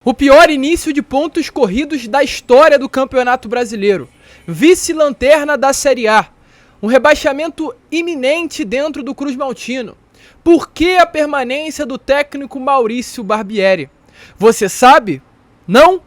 O pior início de pontos corridos da história do Campeonato Brasileiro. Vice-lanterna da Série A. Um rebaixamento iminente dentro do Cruz Maltino. Por que a permanência do técnico Maurício Barbieri? Você sabe? Não?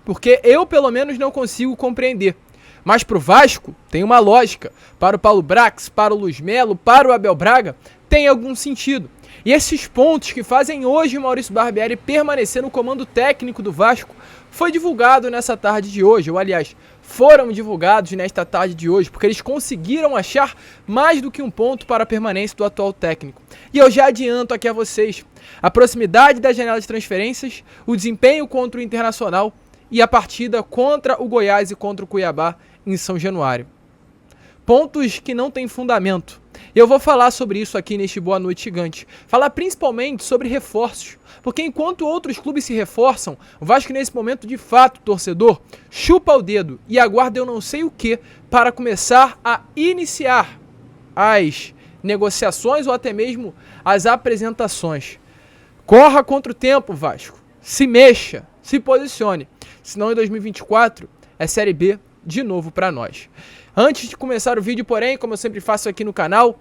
Porque eu, pelo menos, não consigo compreender. Mas para o Vasco, tem uma lógica. Para o Paulo Brax, para o Luiz Melo, para o Abel Braga, tem algum sentido. E esses pontos que fazem hoje o Maurício Barbieri permanecer no comando técnico do Vasco foi divulgado nessa tarde de hoje, ou aliás, foram divulgados nesta tarde de hoje, porque eles conseguiram achar mais do que um ponto para a permanência do atual técnico. E eu já adianto aqui a vocês, a proximidade da janela de transferências, o desempenho contra o Internacional e a partida contra o Goiás e contra o Cuiabá em São Januário. Pontos que não têm fundamento. Eu vou falar sobre isso aqui neste Boa Noite Gigante. Falar principalmente sobre reforços. Porque enquanto outros clubes se reforçam, o Vasco nesse momento, de fato, torcedor, chupa o dedo e aguarda eu não sei o que para começar a iniciar as negociações ou até mesmo as apresentações. Corra contra o tempo, Vasco. Se mexa, se posicione. Senão em 2024 é Série B de novo para nós. Antes de começar o vídeo, porém, como eu sempre faço aqui no canal,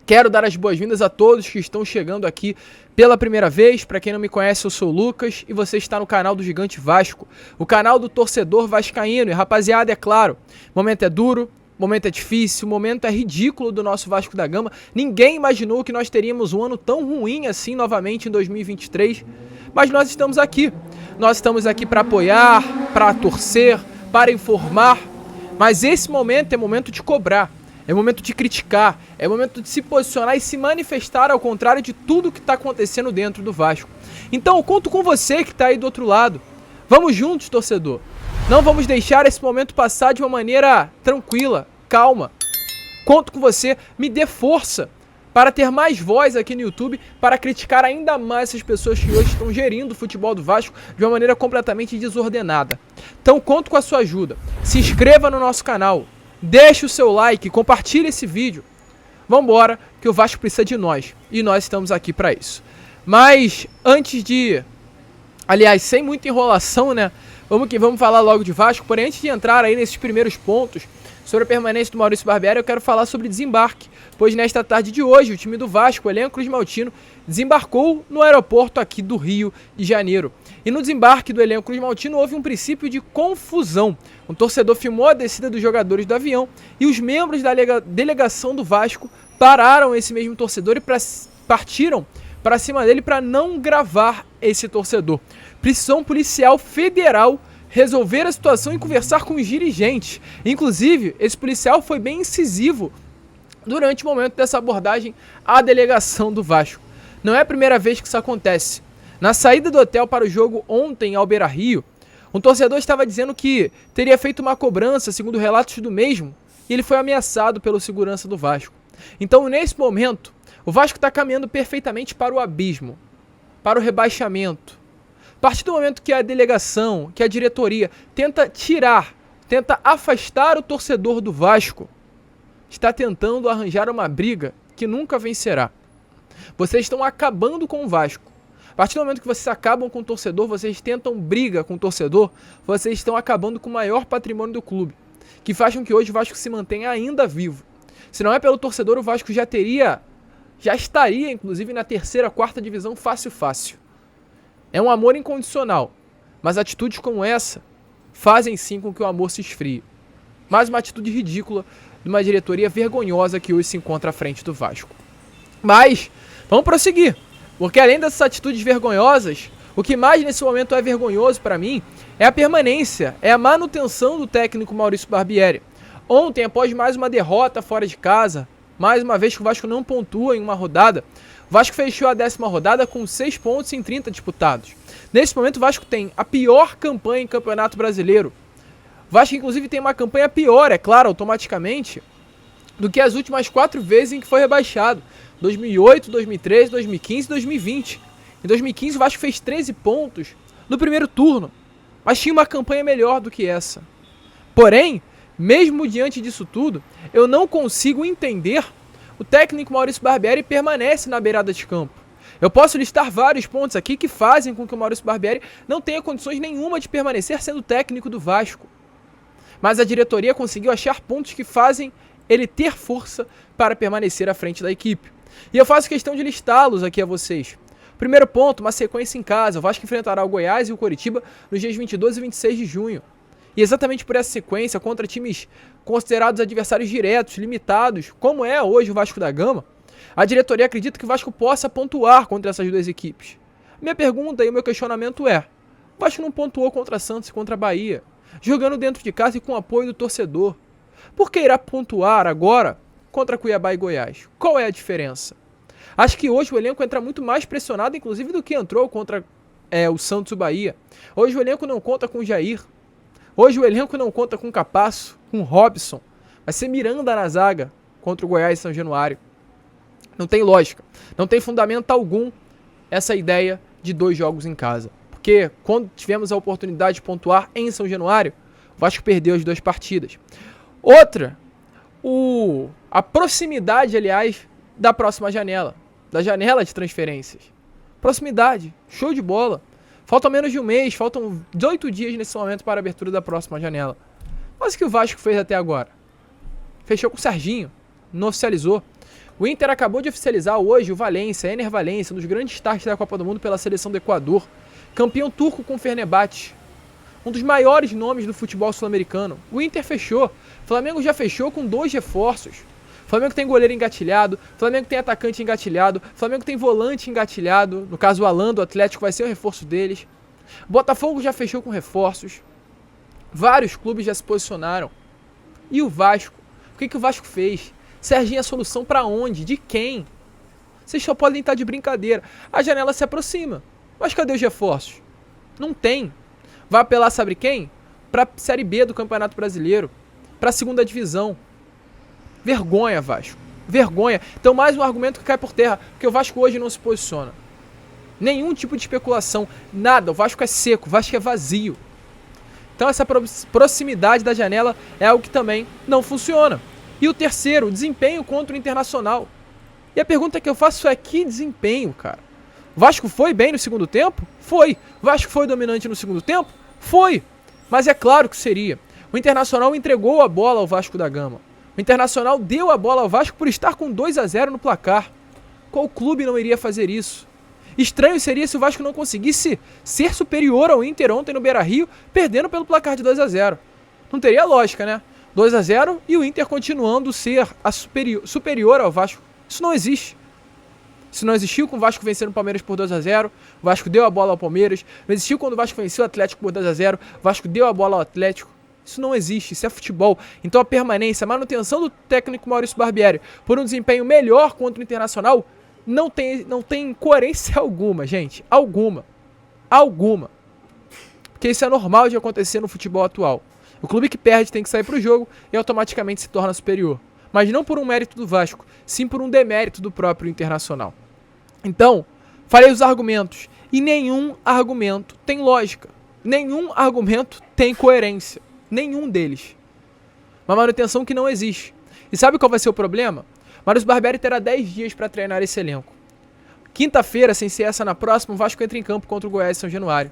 quero dar as boas-vindas a todos que estão chegando aqui pela primeira vez. Para quem não me conhece, eu sou o Lucas e você está no canal do Gigante Vasco, o canal do torcedor vascaíno. E rapaziada, é claro, o momento é duro, o momento é difícil, o momento é ridículo do nosso Vasco da Gama. Ninguém imaginou que nós teríamos um ano tão ruim assim novamente em 2023, mas nós estamos aqui. Nós estamos aqui para apoiar, para torcer, para informar. Mas esse momento é momento de cobrar, é momento de criticar, é momento de se posicionar e se manifestar ao contrário de tudo que está acontecendo dentro do Vasco. Então eu conto com você que está aí do outro lado. Vamos juntos, torcedor. Não vamos deixar esse momento passar de uma maneira tranquila, calma. Conto com você, me dê força para ter mais voz aqui no YouTube, para criticar ainda mais essas pessoas que hoje estão gerindo o futebol do Vasco de uma maneira completamente desordenada. Então conto com a sua ajuda. Se inscreva no nosso canal, deixe o seu like, compartilhe esse vídeo. Vambora, que o Vasco precisa de nós e nós estamos aqui para isso. Mas antes de... Aliás, sem muita enrolação, né? Vamos falar logo de Vasco. Porém, antes de entrar aí nesses primeiros pontos sobre a permanência do Maurício Barbieri, eu quero falar sobre desembarque, pois nesta tarde de hoje o time do Vasco, o elenco Cruz Maltino, desembarcou no aeroporto aqui do Rio de Janeiro. E no desembarque do elenco Cruz Maltino houve um princípio de confusão. Um torcedor filmou a descida dos jogadores do avião e os membros da delegação do Vasco pararam esse mesmo torcedor e partiram para cima dele para não gravar esse torcedor. Precisou um policial federal resolver a situação e conversar com os dirigentes. Inclusive, esse policial foi bem incisivo durante o momento dessa abordagem à delegação do Vasco. Não é a primeira vez que isso acontece. Na saída do hotel para o jogo ontem ao Beira-Rio, um torcedor estava dizendo que teria feito uma cobrança, segundo relatos do mesmo, e ele foi ameaçado pelo segurança do Vasco. Então, nesse momento, o Vasco está caminhando perfeitamente para o abismo, para o rebaixamento. A partir do momento que a delegação, que a diretoria tenta afastar o torcedor do Vasco, está tentando arranjar uma briga que nunca vencerá. Vocês estão acabando com o Vasco. A partir do momento que vocês acabam com o torcedor, vocês tentam briga com o torcedor, vocês estão acabando com o maior patrimônio do clube, que faz com que hoje o Vasco se mantenha ainda vivo. Se não é pelo torcedor, o Vasco já estaria, inclusive, na terceira, quarta divisão fácil. É um amor incondicional, mas atitudes como essa fazem sim com que o amor se esfrie. Mais uma atitude ridícula de uma diretoria vergonhosa que hoje se encontra à frente do Vasco. Mas vamos prosseguir, porque além dessas atitudes vergonhosas, o que mais nesse momento é vergonhoso para mim é a permanência, é a manutenção do técnico Maurício Barbieri. Ontem, após mais uma derrota fora de casa, mais uma vez que o Vasco não pontua em uma rodada, o Vasco fechou a 10ª rodada com 6 pontos em 30 disputados. Nesse momento o Vasco tem a pior campanha em Campeonato Brasileiro. O Vasco inclusive tem uma campanha pior, é claro, automaticamente, do que as últimas 4 vezes em que foi rebaixado. 2008, 2013, 2015 e 2020. Em 2015 o Vasco fez 13 pontos no primeiro turno, mas tinha uma campanha melhor do que essa. Porém, mesmo diante disso tudo, eu não consigo entender o técnico Maurício Barbieri permanece na beirada de campo. Eu posso listar vários pontos aqui que fazem com que o Maurício Barbieri não tenha condições nenhuma de permanecer sendo técnico do Vasco. Mas a diretoria conseguiu achar pontos que fazem ele ter força para permanecer à frente da equipe. E eu faço questão de listá-los aqui a vocês. Primeiro ponto, uma sequência em casa. O Vasco enfrentará o Goiás e o Coritiba nos dias 22 e 26 de junho. E exatamente por essa sequência, contra times considerados adversários diretos, limitados, como é hoje o Vasco da Gama, a diretoria acredita que o Vasco possa pontuar contra essas duas equipes. Minha pergunta e o meu questionamento é: o Vasco não pontuou contra Santos e contra a Bahia, jogando dentro de casa e com apoio do torcedor. Por que irá pontuar agora contra Cuiabá e Goiás? Qual é a diferença? Acho que hoje o elenco entra muito mais pressionado, inclusive, do que entrou contra o Santos e o Bahia. Hoje o elenco não conta com o Jair. Hoje o elenco não conta com o Capasso, com o Robson. Vai ser Miranda na zaga contra o Goiás e São Januário. Não tem lógica. Não tem fundamento algum essa ideia de 2 jogos em casa. Porque quando tivemos a oportunidade de pontuar em São Januário, o Vasco perdeu as 2 partidas. Outra, a proximidade, aliás, da próxima janela. Da janela de transferências. Proximidade. Show de bola. Faltam menos de um mês, faltam 18 dias nesse momento para a abertura da próxima janela. Mas o que o Vasco fez até agora? Fechou com o Serginho, não oficializou. O Inter acabou de oficializar hoje o Valência, Ener Valência, um dos grandes destaques da Copa do Mundo pela seleção do Equador. Campeão turco com o Fenerbahçe. Um dos maiores nomes do futebol sul-americano. O Inter fechou. O Flamengo já fechou com 2 reforços. O Flamengo tem goleiro engatilhado, o Flamengo tem atacante engatilhado, o Flamengo tem volante engatilhado, no caso o Alan do Atlético vai ser o reforço deles. O Botafogo já fechou com reforços. Vários clubes já se posicionaram. E o Vasco? O que o Vasco fez? Serginho, a solução pra onde? De quem? Vocês só podem estar de brincadeira. A janela se aproxima. Mas cadê os reforços? Não tem. Vai apelar, sabe quem? Pra Série B do Campeonato Brasileiro. Pra segunda divisão. Vergonha, Vasco. Vergonha. Então mais um argumento que cai por terra. Porque o Vasco hoje não se posiciona. Nenhum tipo de especulação. Nada. O Vasco é seco. O Vasco é vazio. Então essa proximidade da janela é algo que também não funciona. E o terceiro, o desempenho contra o Internacional. E a pergunta que eu faço é: que desempenho, cara? O Vasco foi bem no segundo tempo? Foi. O Vasco foi dominante no segundo tempo? Foi. Mas é claro que seria. O Internacional entregou a bola ao Vasco da Gama. O Internacional deu a bola ao Vasco por estar com 2-0 no placar. Qual clube não iria fazer isso? Estranho seria se o Vasco não conseguisse ser superior ao Inter ontem no Beira-Rio, perdendo pelo placar de 2-0. Não teria lógica, né? 2-0 e o Inter continuando ser superior ao Vasco. Isso não existe. Isso não existiu com o Vasco vencendo o Palmeiras por 2-0. O Vasco deu a bola ao Palmeiras. Não existiu quando o Vasco venceu o Atlético por 2-0. O Vasco deu a bola ao Atlético. Isso não existe, isso é futebol. Então a permanência, a manutenção do técnico Maurício Barbieri por um desempenho melhor contra o Internacional não tem coerência alguma, gente. Alguma. Porque isso é normal de acontecer no futebol atual. O clube que perde tem que sair pro jogo e automaticamente se torna superior. Mas não por um mérito do Vasco, sim por um demérito do próprio Internacional. Então, falei os argumentos. E nenhum argumento tem lógica. Nenhum argumento tem coerência. Nenhum deles. Uma manutenção que não existe. E sabe qual vai ser o problema? Maurício Barbieri terá 10 dias para treinar esse elenco. Quinta-feira, sem ser essa na próxima, o Vasco entra em campo contra o Goiás e São Januário.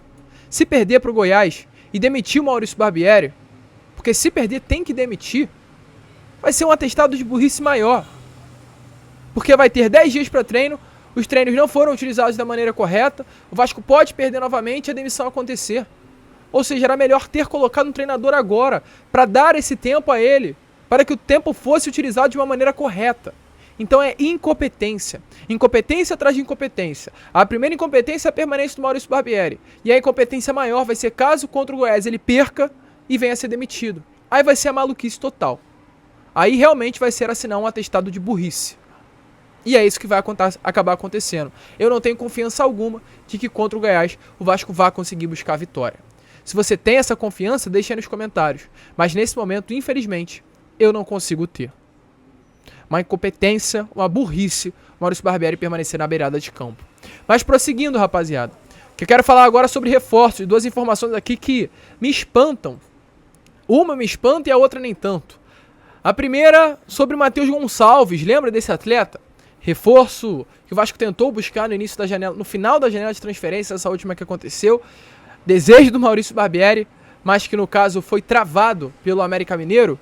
Se perder para o Goiás e demitir o Maurício Barbieri, porque se perder tem que demitir, vai ser um atestado de burrice maior. Porque vai ter 10 dias para treino, os treinos não foram utilizados da maneira correta, o Vasco pode perder novamente e a demissão acontecer. Ou seja, era melhor ter colocado um treinador agora, para dar esse tempo a ele, para que o tempo fosse utilizado de uma maneira correta. Então é incompetência. Incompetência atrás de incompetência. A primeira incompetência é a permanência do Maurício Barbieri. E a incompetência maior vai ser caso contra o Goiás ele perca e venha a ser demitido. Aí vai ser a maluquice total. Aí realmente vai ser assinar um atestado de burrice. E é isso que vai acabar acontecendo. Eu não tenho confiança alguma de que contra o Goiás o Vasco vá conseguir buscar a vitória. Se você tem essa confiança, deixe aí nos comentários. Mas nesse momento, infelizmente, eu não consigo ter. Uma incompetência, uma burrice, o Maurício Barbieri permanecer na beirada de campo. Mas prosseguindo, rapaziada, que eu quero falar agora sobre reforços. 2 informações aqui que me espantam. Uma me espanta e a outra nem tanto. A primeira sobre o Matheus Gonçalves. Lembra desse atleta? Reforço que o Vasco tentou buscar no início da janela, no final da janela de transferência, essa última que aconteceu. Desejo do Maurício Barbieri, mas que no caso foi travado pelo América Mineiro.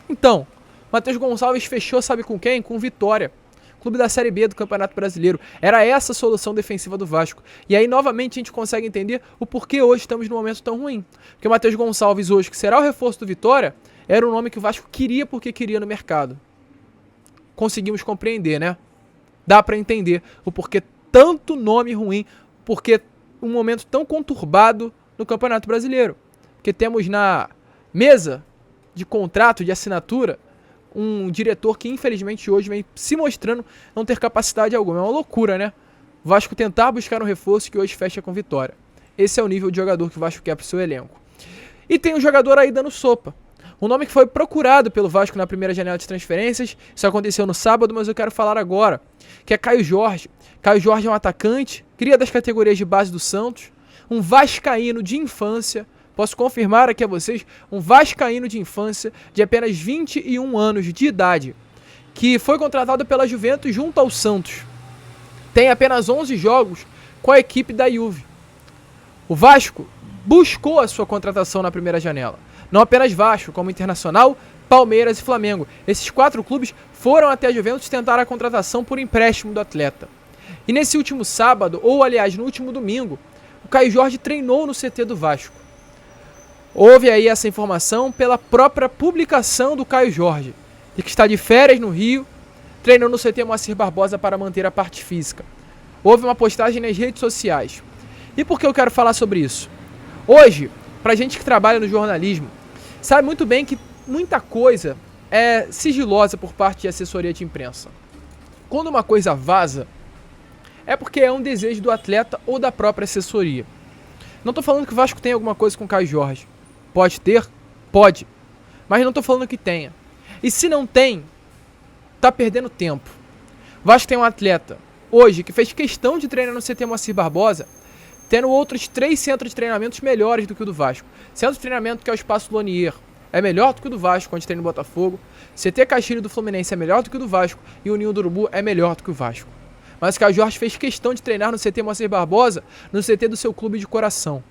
Então, Matheus Gonçalves fechou, sabe com quem? Com o Vitória, clube da Série B do Campeonato Brasileiro. Era essa a solução defensiva do Vasco. E aí, novamente, a gente consegue entender o porquê hoje estamos num momento tão ruim. Porque o Matheus Gonçalves hoje, que será o reforço do Vitória, era um nome que o Vasco queria porque queria no mercado. Conseguimos compreender, né? Dá pra entender o porquê tanto nome ruim, porque um momento tão conturbado no Campeonato Brasileiro. Porque temos na mesa de contrato, de assinatura, um diretor que infelizmente hoje vem se mostrando não ter capacidade alguma. É uma loucura, né? O Vasco tentar buscar um reforço que hoje fecha com Vitória. Esse é o nível de jogador que o Vasco quer pro seu elenco. E tem um jogador aí dando sopa. Um nome que foi procurado pelo Vasco na primeira janela de transferências. Isso aconteceu no sábado, mas eu quero falar agora. Que é Caio Jorge. Caio Jorge é um atacante, cria das categorias de base do Santos. Um vascaíno de infância. Posso confirmar aqui a vocês. Um vascaíno de infância de apenas 21 anos de idade. Que foi contratado pela Juventus junto ao Santos. Tem apenas 11 jogos com a equipe da Juve. O Vasco buscou a sua contratação na primeira janela. Não apenas Vasco, como Internacional, Palmeiras e Flamengo. Esses 4 clubes foram até a Juventus tentar a contratação por empréstimo do atleta. E nesse último sábado, ou aliás, no último domingo, o Caio Jorge treinou no CT do Vasco. Houve aí essa informação pela própria publicação do Caio Jorge, de que está de férias no Rio, treinando no CT Moacir Barbosa para manter a parte física. Houve uma postagem nas redes sociais. E por que eu quero falar sobre isso? Hoje, pra gente que trabalha no jornalismo, sabe muito bem que muita coisa é sigilosa por parte de assessoria de imprensa. Quando uma coisa vaza, é porque é um desejo do atleta ou da própria assessoria. Não tô falando que o Vasco tem alguma coisa com o Caio Jorge. Pode ter? Pode. Mas não tô falando que tenha. E se não tem, tá perdendo tempo. O Vasco tem um atleta hoje que fez questão de treinar no CT Moacir Barbosa, tendo outros 3 centros de treinamentos melhores do que o do Vasco. Centro de treinamento que é o Espaço Lonier é melhor do que o do Vasco, onde treina no Botafogo. CT Castilho do Fluminense é melhor do que o do Vasco. E o Ninho do Urubu é melhor do que o Vasco. Mas o Caio Jorge fez questão de treinar no CT Moacir Barbosa, no CT do seu clube de coração.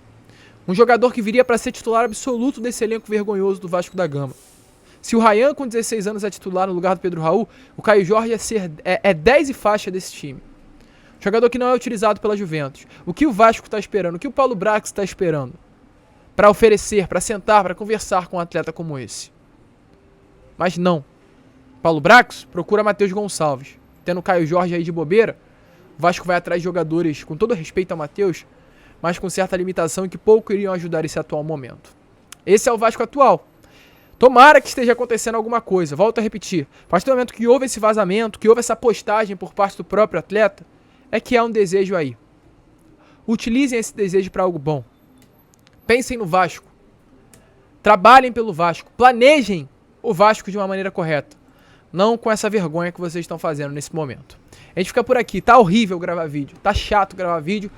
Um jogador que viria para ser titular absoluto desse elenco vergonhoso do Vasco da Gama. Se o Ryan, com 16 anos, é titular no lugar do Pedro Raul, o Caio Jorge é 10 e faixa desse time. Jogador que não é utilizado pela Juventus. O que o Vasco está esperando? O que o Paulo Brax está esperando? Para oferecer, para sentar, para conversar com um atleta como esse. Mas não. Paulo Brax procura Matheus Gonçalves. Tendo o Caio Jorge aí de bobeira, o Vasco vai atrás de jogadores, com todo respeito ao Matheus, mas com certa limitação e que pouco iriam ajudar esse atual momento. Esse é o Vasco atual. Tomara que esteja acontecendo alguma coisa. Volto a repetir. A partir do momento que houve esse vazamento, que houve essa postagem por parte do próprio atleta, é que há um desejo aí. Utilizem esse desejo para algo bom. Pensem no Vasco. Trabalhem pelo Vasco. Planejem o Vasco de uma maneira correta. Não com essa vergonha que vocês estão fazendo nesse momento. A gente fica por aqui. Tá horrível gravar vídeo. Tá chato gravar vídeo.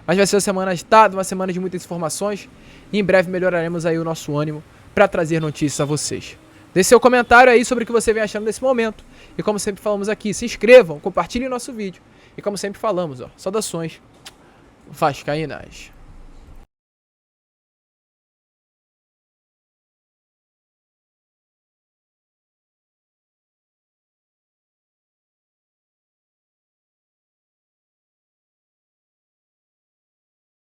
Mas vai ser uma semana agitada, uma semana de muitas informações. E em breve melhoraremos aí o nosso ânimo para trazer notícias a vocês. Deixe seu comentário aí sobre o que você vem achando desse momento. E como sempre falamos aqui, se inscrevam, compartilhem o nosso vídeo. E como sempre falamos, saudações vascaínas.